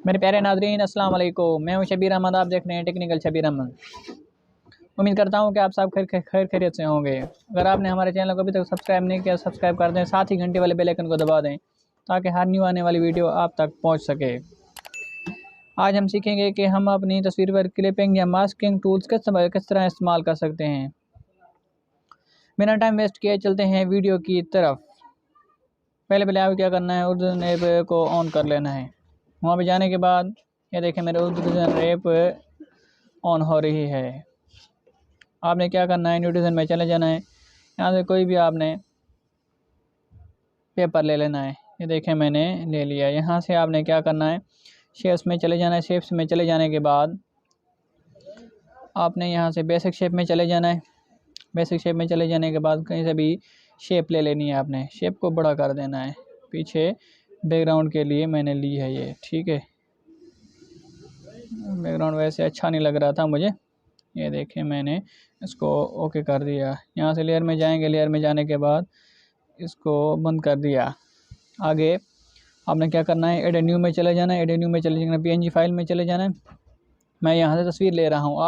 मेरे प्यारे नाज़रीन अस्सलाम वालेकुम। मैं हूं शबीर अहमद, आप देख रहे हैं टेक्निकल शबीर अहमद। उम्मीद करता हूं कि आप सब खैर खैरियत से होंगे। अगर आपने हमारे चैनल को अभी तक सब्सक्राइब नहीं किया, सब्सक्राइब कर दें, साथ ही घंटे वाले बेल आइकन को दबा दें ताकि हर न्यू आने वाली वीडियो आप तक पहुंच सके। आज हम सीखेंगे कि हम अपनी तस्वीर पर क्लिपिंग या मास्किंग टूल्स किस तरह इस्तेमाल कर सकते हैं। बिना टाइम वेस्ट किए चलते हैं वीडियो की तरफ। पहले आपको क्या करना है, उर्दू ऐप को ऑन कर लेना है। वहाँ पे जाने के बाद ये देखें मेरे उर्दू ऐप ऑन हो रही है। आपने क्या करना है, न्यूट्रिशन में चले जाना है। यहाँ से कोई भी आपने पेपर ले लेना है। ये देखें मैंने ले लिया। यहाँ से आपने क्या करना है, शेप्स में चले जाना है। शेप्स में चले जाने के बाद आपने यहाँ से बेसिक शेप में चले जाना है। बेसिक शेप में चले जाने के बाद कहीं से भी शेप ले लेनी है। आपने शेप को बड़ा कर देना है। पीछे बैकग्राउंड के लिए मैंने ली है ये, ठीक है। बैकग्राउंड वैसे अच्छा नहीं लग रहा था मुझे। ये देखें मैंने इसको ओके कर दिया। यहाँ से लेयर में जाएंगे। लेयर में जाने के बाद इसको बंद कर दिया। आगे आपने क्या करना है, एड न्यू में चले जाना है। एड न्यू में चले जाना, PNG फाइल में चले जाना है। मैं यहाँ से तस्वीर ले रहा हूँ।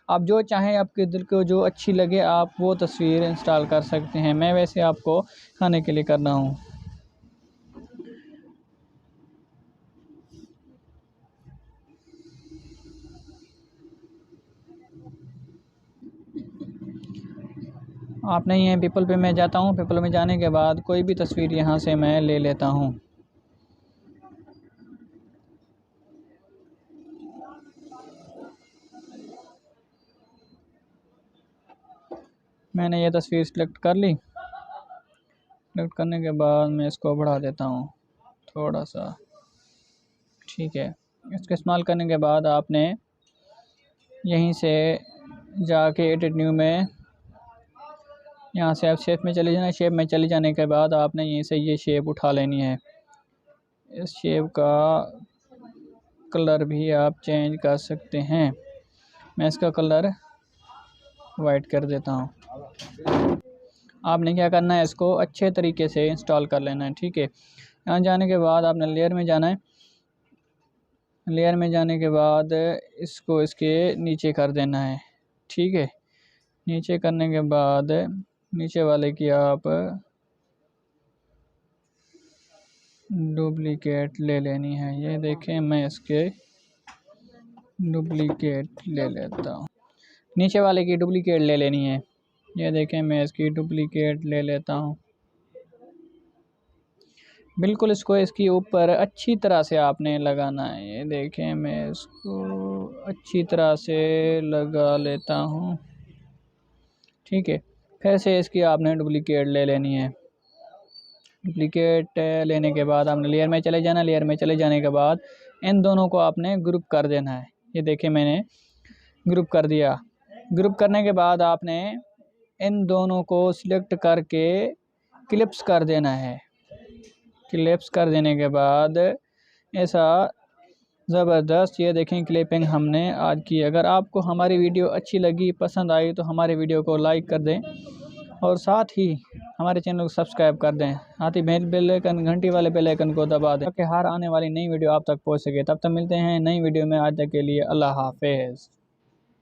आप जो चाहें, आपके दिल को जो अच्छी लगे आप वो तस्वीर इंस्टॉल कर सकते हैं। मैं वैसे आपको खाने के लिए कर रहा हूँ। आपने ये पीपल पे मैं जाता हूँ। पीपल में जाने के बाद कोई भी तस्वीर यहाँ से मैं ले लेता हूँ। मैंने ये तस्वीर सिलेक्ट कर ली। सिलेक्ट करने के बाद मैं इसको बढ़ा देता हूँ थोड़ा सा, ठीक है। इसको इस्तेमाल करने के बाद आपने यहीं से जाके एडिट न्यू में यहाँ से आप शेप में चले जाना। शेप में चले जाने के बाद आपने यहीं से ये शेप उठा लेनी है। इस शेप का कलर भी आप चेंज कर सकते हैं। मैं इसका कलर वाइट कर देता हूँ। आपने क्या करना है, इसको अच्छे तरीके से इंस्टॉल कर लेना है, ठीक है। यहाँ जाने के बाद आपने लेयर में जाना है। लेयर में जाने के बाद इसको इसके नीचे कर देना है, ठीक है। नीचे करने के बाद नीचे वाले की आप डुप्लीकेट ले लेनी है। ये देखें मैं इसके डुप्लीकेट ले लेता हूँ। नीचे वाले की डुप्लीकेट ले लेनी है। ये देखें मैं इसकी डुप्लीकेट ले लेता हूँ। बिल्कुल इसको इसके ऊपर अच्छी तरह से आपने लगाना है। ये देखें मैं इसको अच्छी तरह से लगा लेता हूँ, ठीक है। फिर से इसकी आपने डुप्लीकेट ले लेनी है। डुप्लीकेट लेने के बाद आपने लेयर में चले जाना। लेयर में चले जाने के बाद इन दोनों को आपने ग्रुप कर देना है। ये देखें मैंने ग्रुप कर दिया। ग्रुप करने के बाद आपने इन दोनों को सिलेक्ट करके क्लिप्स कर देना है। क्लिप्स कर देने के बाद ऐसा ज़बरदस्त ये देखें क्लिपिंग हमने आज की। अगर आपको हमारी वीडियो अच्छी लगी, पसंद आई तो हमारे वीडियो को लाइक कर दें और साथ ही हमारे चैनल को सब्सक्राइब कर दें। साथ ही बेल आइकन, घंटी वाले बेल आइकन को दबा दें ताकि हर आने वाली नई वीडियो आप तक पहुंच सके। तब तक मिलते हैं नई वीडियो में। आज तक के लिए अल्लाह हाफिज़।